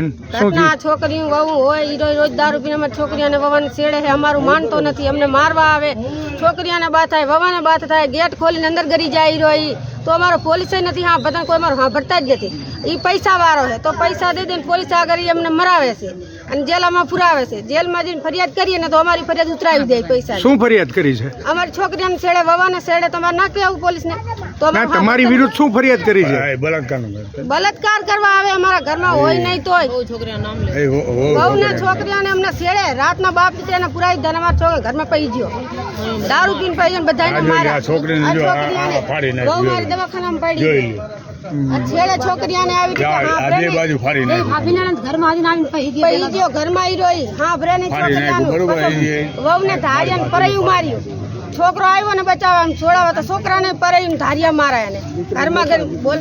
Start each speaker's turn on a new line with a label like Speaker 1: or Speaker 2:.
Speaker 1: ઘટના છોકરીઓ વહુ હોય ઈ રોજ દારૂ પીને અમારી છોકરીઓને વવાને છેડે છે અમારું માનતો નથી અમને મારવા આવે છોકરીઓને બાત થાય વવાને બાત થાય ગેટ ખોલીને અંદર ગરી જાય ઈ રોઈ તો અમારો પોલીસ નથી હા બધા કોઈ અમારું સાંભળતા જ નથી ઈ પૈસા વાળો છે તો પૈસા દે દે પોલીસ આગળ ઈ અમને મરાવે છે અને જેલમાં પુરાવે છે જેલમાં જઈને ફરિયાદ કરીએ ને તો અમારી ફરિયાદ ઉતરાવી દે પૈસા
Speaker 2: શું ફરિયાદ કરી છે
Speaker 1: અમારી છોકરીઓને છેડે વવાને છેડે તમારે ના કહેવું પોલીસને તો
Speaker 2: તમારી વિરુદ્ધ શું ફરિયાદ કરી છે
Speaker 1: બલાત્કાર કરવા આવે અમારા ઘરમાં હોય નહીં તોય બહુને છોકરીઓને અમને છેડે રાતના બાપ દીકરાને પુરાવી દે અમારા છોકરા ઘરમાં પડી ગયો દારૂ પીને પડી ગયો બધાને માર્યા છોકરીઓને બહુ મારી દવાખાનામાં પડી છેડે છોકરીઓને આવી ગયો ઘરમાં આવી રોઈ હા ભરે વહુને ધારિયાને પરૈયું માર્યું છોકરો આવ્યો ને બચાવવા છોડાવવા તો છોકરાને પરૈયું ધારિયા માર્યા એને ઘરમાં બોલ